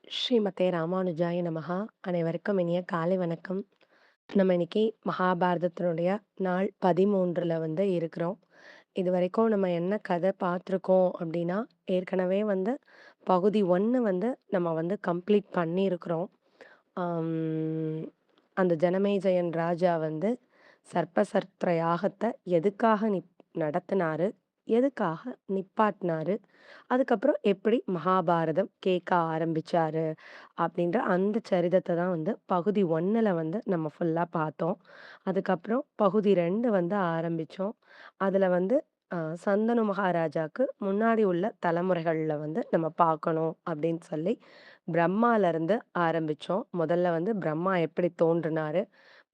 ஸ்ரீமதே ராமானுஜாய நமஹா! அனைவருக்கும் இனிய காலை வணக்கம். நம்ம இன்னைக்கு மகாபாரதத்தினுடைய நாள் 13ல இருக்கிறோம். இதுவரைக்கும் நம்ம என்ன கதை பார்த்துருக்கோம் அப்டின்னா, ஏற்கனவே பகுதி 1 நம்ம கம்ப்ளீட் பண்ணியிருக்கிறோம். அம் அந்த ஜனமேஜயன் ராஜா சர்ப்பசத்ர யாகத்த எதுக்காக நடத்துனாரு? எதுக்காக நிப்பாட்னாரு? அதுக்கப்புறம் எப்படி மகாபாரதம் கேட்க ஆரம்பிச்சாரு? அப்படின்ற அந்த சரிதத்த தான் பகுதி 1ல நம்ம ஃபுல்லா பார்த்தோம். அதுக்கப்புறம் பகுதி 2 ஆரம்பிச்சோம். அதுல சந்தனு மகாராஜாக்கு முன்னாடி உள்ள தலைமுறைகள்ல நம்ம பார்க்கணும் அப்படின்னு சொல்லி, பிரம்மாலருந்து ஆரம்பிச்சோம். முதல்ல பிரம்மா எப்படி தோன்றுனாரு?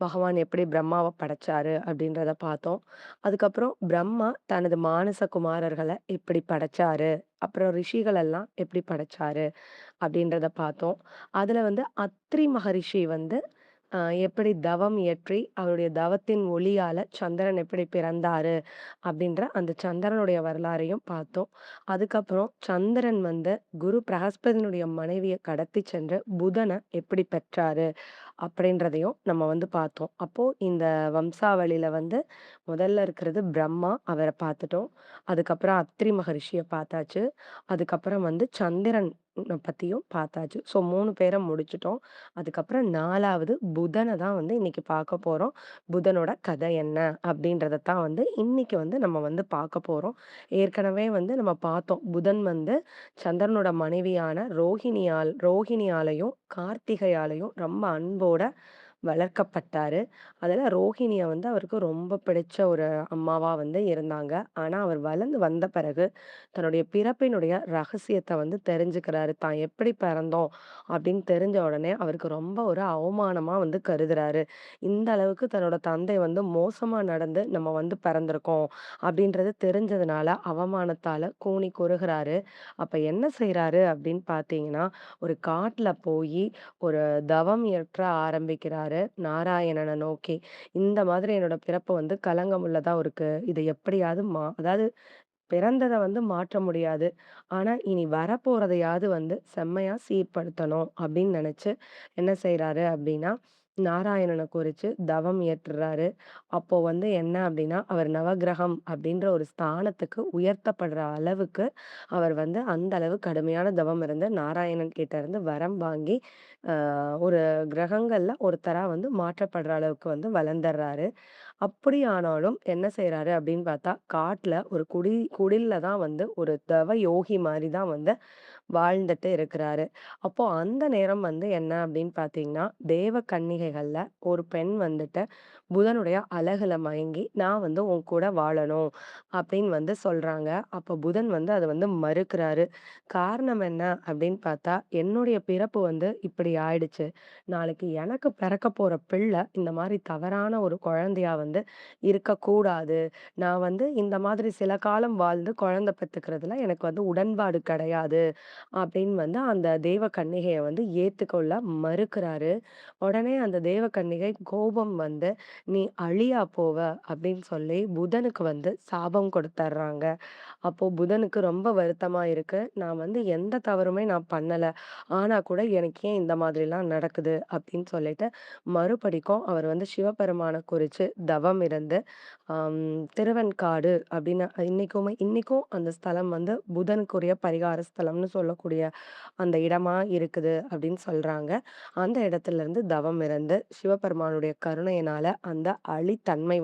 பகவான் எப்படி பிரம்மாவ படைச்சாரு? அப்படின்றத பார்த்தோம். அதுக்கப்புறம் பிரம்மா தனது மானச குமாரர்கள எப்படி படைச்சாரு? அப்புறம் ரிஷிகள் எல்லாம் எப்படி படைச்சாரு? அப்படின்றத பார்த்தோம். அதுல அத்ரி மகரிஷி அ எப்படி தவம் இயற்றி, அவருடைய தவத்தின் ஒளியால சந்திரன் எப்படி பிறந்தாரு? அப்படின்ற அந்த சந்திரனுடைய வரலாறையும் பார்த்தோம். அதுக்கப்புறம் சந்திரன் குரு பிரகஸ்பதியினுடைய மனைவிய கடத்தி சென்று புதன எப்படி பெற்றாரு? அப்படின்றதையும் நம்ம பார்த்தோம். அப்போ இந்த வம்சாவளியில முதல்ல இருக்கிறது பிரம்மா, அவர பார்த்துட்டோம். அதுக்கப்புறம் அத்ரி மகரிஷிய பார்த்தாச்சு. அதுக்கப்புறம் சந்திரன் பத்தியும் பார்த்தாச்சு. ஸோ 3 பேர முடிச்சுட்டோம். அதுக்கப்புறம் 4வது புதன தான் இன்னைக்கு பார்க்க போறோம். புதனோட கதை என்ன? அப்படின்றத தான் இன்னைக்கு நம்ம பார்க்க போறோம். ஏற்கனவே நம்ம பார்த்தோம். புதன் சந்திரனோட மனைவியான ரோகிணியாலயும், கார்த்திகையாலயும் ரொம்ப அன்போட வளர்க்கப்பட்டாரு. அதுல ரோஹிணிய அவருக்கு ரொம்ப பிடிச்ச ஒரு அம்மாவா இருந்தாங்க. ஆனா, அவர் வளர்ந்து வந்த பிறகு தன்னுடைய பிறப்பினுடைய ரகசியத்த தெரிஞ்சுக்கிறாரு. தான் எப்படி பிறந்தோம் அப்படின்னு தெரிஞ்ச உடனே அவருக்கு ரொம்ப ஒரு அவமானமா கருதுறாரு. இந்த அளவுக்கு தன்னோட தந்தை மோசமா நடந்து நம்ம பிறந்திருக்கோம் அப்படின்றது தெரிஞ்சதுனால அவமானத்தால கூனி குறுகுறாரு. அப்ப என்ன செய்றாரு அப்படின்னு பார்த்தீங்கன்னா, ஒரு காட்டுல போயி ஒரு தவம் இயற்ற ஆரம்பிக்கிறாரு நாராயணன நோக்கி. இந்த மாதிரி என்னோட பிறப்பு களங்கம் உள்ளதா இருக்கு. இத எப்படியாவது அதாவது பிறந்தத மாற்ற முடியாது. ஆனா, இனி வரப்போறதையாவது செம்மையா சீர்படுத்தணும் அப்படின்னு நெனச்சு என்ன செய்றாரு அப்படின்னா, நாராயணன குறிச்சு தவம் இயற்றுறாரு. அப்போ என்ன அப்படின்னா, அவர் நவக்கிரகம் அப்படின்ற ஒரு ஸ்தானத்துக்கு உயர்த்தப்படுற அளவுக்கு அவர் அந்த அளவு கடுமையான தவம் இருந்து நாராயணன் கிட்ட இருந்து வரம் வாங்கி, அ ஒரு கிரகங்கள்ல ஒருத்தரா மாற்றப்படுற அளவுக்கு வளர்ந்துர்றாரு. அப்படி ஆனாலும் என்ன செய்றாரு அப்படின்னு பார்த்தா, காட்டுல ஒரு குடில்ல தான் ஒரு தவ யோகி மாரி தான் வாழ்ந்துட்டு இருக்கிறாரு. அப்போ அந்த நேரம் என்ன அப்படின்னு பார்த்தீங்கன்னா, தேவ கன்னிகைகள்ல ஒரு பெண் புதனுடைய அழகுல மயங்கி, "நான் உன் கூட வாழணும்" அப்படின்னு சொல்றாங்க. அப்ப புதன் அத மறுக்கிறாரு. காரணம் என்ன அப்படின்னு பார்த்தா, "என்னுடைய பிறப்பு இப்படி ஆயிடுச்சு. நாளைக்கு எனக்கு பிறக்க போற பிள்ளை இந்த மாரி தவறான ஒரு குழந்தையா இருக்கக்கூடாது. நான் இந்த மாதிரி சில காலம் வாழ்ந்து குழந்தை பெத்துக்கிறதுல எனக்கு உடன்பாடு கிடையாது." அப்படின்னு அந்த தேவ கன்னிகைய ஏத்துக்கொள்ள மறுக்கிறாரு. உடனே அந்த தேவ கன்னிகை கோபம் "நீ அழியா போவ" அப்படின்னு சொல்லி புதனுக்கு சாபம் கொடுத்துர்றாங்க. அப்போ புதனுக்கு ரொம்ப வருத்தமா இருக்கு. நான் எந்த தவறுமே நான் பண்ணல. ஆனா கூட எனக்கு ஏன் இந்த மாதிரிலாம் நடக்குது அப்படின்னு சொல்லிட்டு மறுபடிக்கும் அவர் சிவபெருமான குறிச்சு தவம் இருந்து, ஆம் திருவெண்காடு அப்படின்னு இன்னைக்கும் அந்த ஸ்தலம் புதனுக்குரிய பரிகார ஸ்தலம்னு சொல்லக்கூடிய அந்த இடமா இருக்குது அப்படின்னு சொல்றாங்க. அந்த இடத்துலருந்து தவம் இருந்து சிவபெருமானுடைய கருணையினால அந்த அழித்தன்மை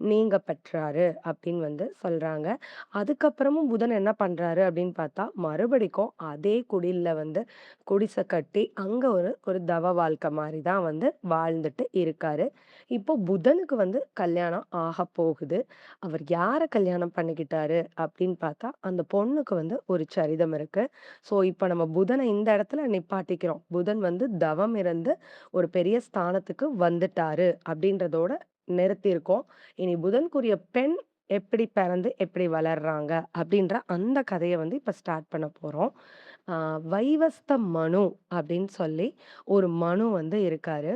நீங்க பெற்றாரு அப்படின்னு சொல்றாங்க. அதுக்கப்புறமும் புதன் என்ன பண்றாரு அப்படின்னு பார்த்தா, மறுபடிக்கும் அதே குடில்ல குடிசை கட்டி அங்க ஒரு ஒரு தவ வாழ்க்கை மாரி தான் வாழ்ந்துட்டு இருக்காரு. இப்போ புதனுக்கு கல்யாணம் ஆகப் போகுது. அவர் யார கல்யாணம் பண்ணிக்கிட்டாரு அப்படின்னு பார்த்தா, அந்த பொண்ணுக்கு ஒரு சரிதம் இருக்கு. ஸோ, இப்ப நம்ம புதன இந்த இடத்துல நிப்பாட்டிக்கிறோம். புதன் தவம் இருந்து ஒரு பெரிய ஸ்தானத்துக்கு வந்துட்டாரு அப்படின்றதோட நிறுத்தியிருக்கோம். இனி புதனுக்குரிய பெண் எப்படி பிறந்து, எப்படி வளர்றாங்க அப்படின்ற அந்த கதைய இப்ப ஸ்டார்ட் பண்ண போறோம். ஆ வைவஸ்த மனு அப்படின்னு சொல்லி ஒரு மனு இருக்காரு.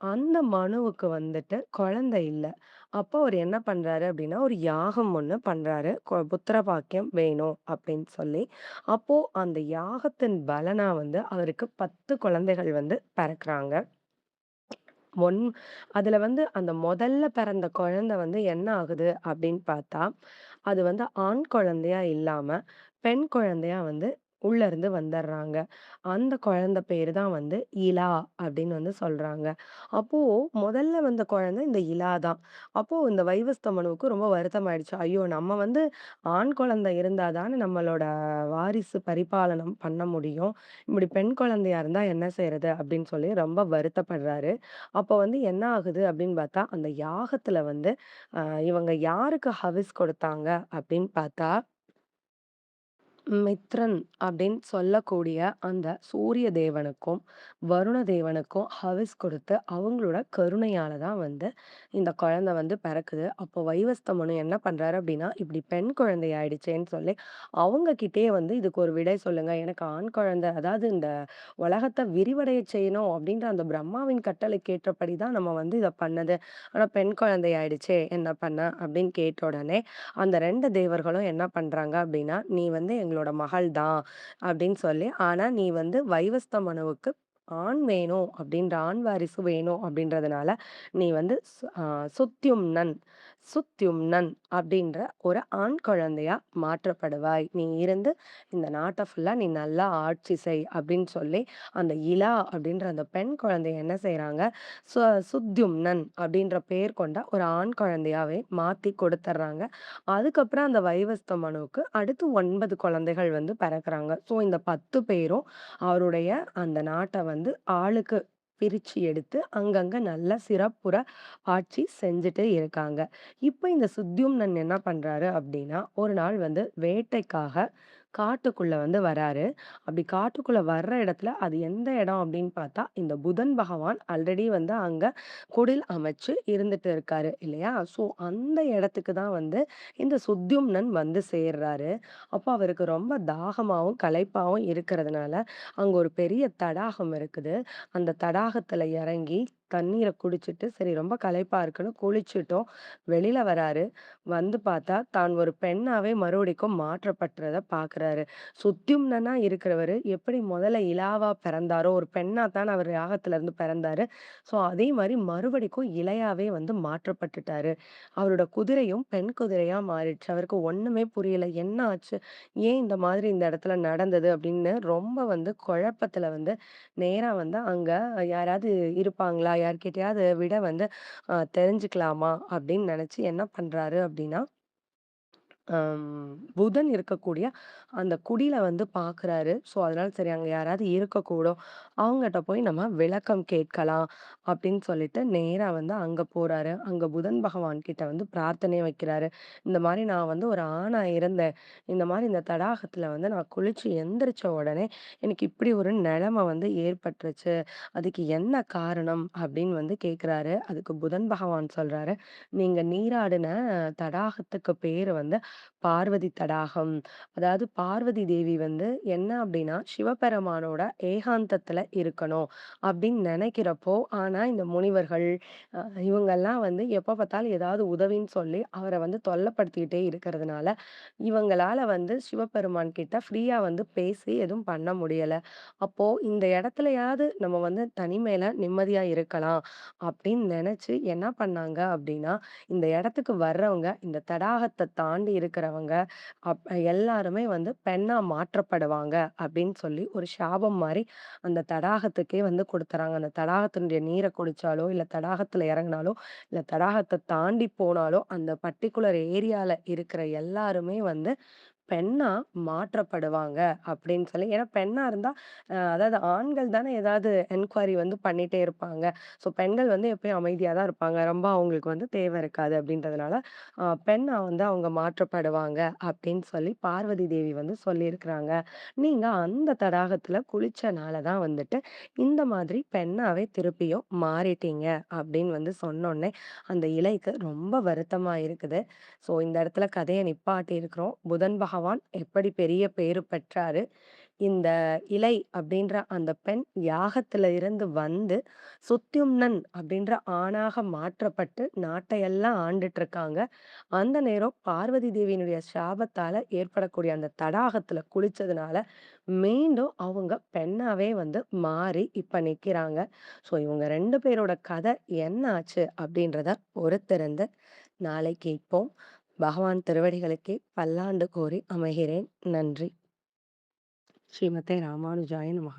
அந்த மனுவுக்கு குழந்தை இல்ல. அப்போ அவரு என்ன பண்றாரு அப்டின்னா, ஒரு யாகம் ஒண்ணு பண்றாரு. புத்திர பாக்கியம் வேணும் அப்டின்னு சொல்லி. அப்போ அந்த யாகத்தின் பலனா வந்து அவருக்கு 10 குழந்தைகள் வந்து பிறக்குறாங்க. ஒன் அதுல வந்து அந்த முதல்ல பிறந்த குழந்தை வந்து என்ன ஆகுது அப்படின்னு பார்த்தா, அது வந்து ஆண் குழந்தையா இல்லாம, பெண் குழந்தையா வந்து உள்ள இருந்து வந்துர்றாங்க. அந்த குழந்தை பேரு தான் வந்து இலா அப்படின்னு வந்து சொல்றாங்க. அப்போ முதல்ல வந்த குழந்தை இந்த இலா தான். அப்போ இந்த வைவஸ்த மனுவுக்கு ரொம்ப வருத்தமாயிடுச்சு. ஐயோ! நம்ம வந்து ஆண் குழந்தை இருந்தா தானே நம்மளோட வாரிசு பரிபாலனம் பண்ண முடியும். இப்படி பெண் குழந்தையா இருந்தா என்ன செய்றது? அப்படின்னு சொல்லி ரொம்ப வருத்தப்படுறாரு. அப்போ வந்து என்ன ஆகுது அப்படின்னு பார்த்தா, அந்த யாகத்துல வந்து அ இவங்க யாருக்கு ஹவிஸ் கொடுத்தாங்க அப்படின்னு பார்த்தா, மித்ரன் அப்படின்னு சொல்லக்கூடிய அந்த சூரிய தேவனுக்கும், வருண தேவனுக்கும் ஹவிஸ் கொடுத்து, அவங்களோட கருணையால தான் வந்து இந்த குழந்தை வந்து பிறக்குது. அப்போ வைவஸ்த மனு என்ன பண்றாரு அப்படின்னா, இப்படி பெண் குழந்தை ஆயிடுச்சேன்னு சொல்லி, அவங்க கிட்டயே வந்து இதுக்கு ஒரு விடை சொல்லுங்க. எனக்கு ஆண் குழந்தை அதாவது இந்த உலகத்த விரிவடைய செய்யணும் அப்படின்ற அந்த பிரம்மாவின் கட்டளைக்கு ஏற்றபடி தான் நம்ம வந்து இத பண்ணது. ஆனா பெண் குழந்தை ஆயிடுச்சே என்ன பண்ண? அப்படின்னு கேட்ட உடனே, அந்த 2 தேவர்களும் என்ன பண்றாங்க அப்படின்னா, "நீ வந்து எங்களோட மகள் தான்" அப்படின்னு சொல்லி, ஆனா நீ வந்து வைவஸ்த மனுவுக்கு ஆண் வேணும் அப்படின்ற ஆண் வாரிசு வேணும் அப்படின்றதுனால, நீ வந்து சுத்யும்னன் சுத்யும்னன் அப்படின்ற ஒரு ஆண் குழந்தையா மாற்றப்படுவாய். நீ இருந்து இந்த நாட்ட ஃபுல்லா நீ நல்லா ஆட்சி செய் அப்படின்னு சொல்லி, அந்த இலா அப்படின்ற அந்த பெண் குழந்தைய என்ன செய்றாங்க, சு சுத்யும்னன் அப்படின்ற பேர் கொண்ட ஒரு ஆண் குழந்தையாவே மாத்தி கொடுத்துர்றாங்க. அதுக்கப்புறம் அந்த வைவஸ்த மனுவுக்கு அடுத்து 9 குழந்தைகள் வந்து பிறக்குறாங்க. ஸோ இந்த 10 பேரும் அவருடைய அந்த நாட்ட வந்து ஆளுக்கு பிரிச்சு எடுத்து அங்கங்க நல்ல சிறப்புற ஆட்சி செஞ்சுட்டு இருக்காங்க. இப்ப இந்த சுத்யும்னன் என்ன பண்றாரு அப்டின்னா, ஒரு நாள் வந்து வேட்டைக்காக காட்டுக்குள்ள வந்து வராரு. அப்படி காட்டுக்குள்ள வர்ற இடத்துல அது எந்த இடம் அப்படின்னு பார்த்தா, இந்த புதன் பகவான் ஆல்ரெடி வந்து அங்க குடில் அமைச்சு இருந்துட்டு இருக்காரு இல்லையா? ஸோ அந்த இடத்துக்கு தான் வந்து இந்த சுத்யும்னன் வந்து சேர்றாரு. அப்போ அவருக்கு ரொம்ப தாகமாவும், களைப்பாவும் இருக்கிறதுனால, அங்க ஒரு பெரிய தடாகம் இருக்குது. அந்த தடாகத்துல இறங்கி தண்ணீர குடிச்சிட்டு, சரி ரொம்ப களைப்பா இருக்குன்னு குளிச்சுட்டும் வெளில வராரு. வந்து பார்த்தா, தான் ஒரு பெண்ணாவே மறுபடிக்கும் மாற்றப்பட்டத பார்க்குறாரு. சுத்யும்னனா இருக்கிறவரு எப்படி முதல்ல இலாவா பிறந்தாரோ, ஒரு பெண்ணா தான அவர் யாகத்துல பிறந்தாரு. ஸோ அதே மாரி மறுபடிக்கும் இளையாவே வந்து மாற்றப்பட்டுட்டாரு. அவரோட குதிரையும் பெண் குதிரையா மாறிடுச்சு. அவருக்கு ஒண்ணுமே புரியல. என்ன ஆச்சு? ஏன் இந்த மாதிரி இந்த இடத்துல நடந்தது? அப்படின்னு ரொம்ப வந்து குழப்பத்துல வந்து நேரா வந்து அங்க யாராவது இருப்பாங்களா? யார்கிட்டயாவது விட வந்து தெரிஞ்சுக்கலாமா? அப்படின்னு நெனச்சு என்ன பண்றாரு அப்படின்னா, புதன் இருக்கக்கூடிய அந்த குடில வந்து பார்க்குறாரு. ஸோ, அதனால சரி அங்க யாராவது இருக்கக்கூடும். அவங்கட்ட போய் நம்ம விளக்கம் கேட்கலாம் அப்படின்னு சொல்லிட்டு நேரா வந்து அங்க போறாரு. அங்க புதன் பகவான் கிட்ட வந்து பிரார்த்தனை வைக்கிறாரு. இந்த மாரி நான் வந்து ஒரு ஆணா இருந்தேன். இந்த மாரி இந்த தடாகத்துல வந்து நான் குளிச்சு எந்திரிச்ச உடனே எனக்கு இப்படி ஒரு நிலைமை வந்து ஏற்பட்டுருச்சு. அதுக்கு என்ன காரணம் அப்படின்னு வந்து கேட்குறாரு. அதுக்கு புதன் பகவான் சொல்றாரு, நீங்க நீராடின தடாகத்துக்கு பேரு வந்து பார்வதி தடாகம். அதாவது பார்வதி தேவி வந்து என்ன அப்டின்னா, சிவபெருமானோட ஏகாந்தத்துல இருக்கணும் அப்டின்னு நெனைக்கிறப்போ, ஆனா இந்த முனிவர்கள் அ இவங்கலாம் வந்து எப்ப பார்த்தாலும் ஏதாவது உதவின்னு சொல்லி அவர வந்து தொல்லப்படுத்திக்கிட்டே இருக்கிறதுனால, இவங்களால வந்து சிவபெருமான் கிட்ட ஃப்ரீயா வந்து பேசி எதுவும் பண்ண முடியல. அப்போ இந்த இடத்துலயாவது நம்ம வந்து தனிமையில நிம்மதியா இருக்கலாம் அப்டின்னு நெனச்சு என்ன பண்ணாங்க அப்டின்னா, இந்த இடத்துக்கு வர்றவங்க, இந்த தடாகத்த தாண்டி இருக்கிறவங்க, எல்லாருமே வந்து பெண்ணா மாற்றப்படுவாங்க அப்படின்னு சொல்லி ஒரு சாபம் மாரி அந்த தடாகத்துக்கே வந்து குடுத்துறாங்க. அந்த தடாகத்தினுடைய நீர குடிச்சாலோ, இல்ல தடாகத்துல இறங்குனாலோ, இல்ல தடாகத்த தாண்டி போனாலோ, அந்த பர்ட்டிகுலர் ஏரியால இருக்கிற எல்லாருமே வந்து பெண்ணா மாற்றப்படுவாங்க அப்படின்னு சொல்லி ஏன்னா பெண்ணா இருந்தா அதாவது ஆண்கள் தானே ஏதாவது என்கொயரி வந்து பண்ணிட்டே இருப்பாங்க. ஸோ பெண்கள் வந்து எப்பயும் அமைதியா தான் இருப்பாங்க. ரொம்ப அவங்களுக்கு வந்து தேவை இருக்காது அப்படின்றதுனால, பெண்ணா வந்து அவங்க மாற்றப்படுவாங்க அப்படின்னு சொல்லி பார்வதி தேவி வந்து சொல்லியிருக்கிறாங்க. நீங்க அந்த தடாகத்துல குளிச்சனால தான் வந்துட்டு இந்த மாதிரி பெண்ணாவே திருப்பியும் மாறிட்டீங்க அப்படின்னு வந்து சொன்னோனே, அந்த இலைக்கு ரொம்ப வருத்தமா இருக்குது. ஸோ இந்த இடத்துல கதைய நிப்பாட்டி இருக்கிறோம். புதன் பகவான் எப்படி பெரிய பேரு பெற்றாரு. இந்த இலை அப்படின்ற அந்த பெண் யாகத்துல இருந்து வந்து சுத்யும்னன் அப்படின்ற ஆணாக மாற்றப்பட்டு நாட்டையெல்லாம் ஆண்டுட்டு இருக்காங்க. அந்த நேரம் பார்வதி தேவியினுடைய சாபத்தால ஏற்படக்கூடிய அந்த தடாகத்துல குளிச்சதுனால, மீண்டும் அவங்க பெண்ணாவே வந்து மாறி இப்ப நிக்கிறாங்க. ஸோ இவங்க 2 பேரோட கதை என்ன ஆச்சு அப்படின்றத பொறுத்திருந்து நாளை கேட்போம். பகவான் திருவடிகளுக்கே பல்லாண்டு கோரி அமைகிறேன். நன்றி. ஸ்ரீமதே ராமானுஜாய நமः.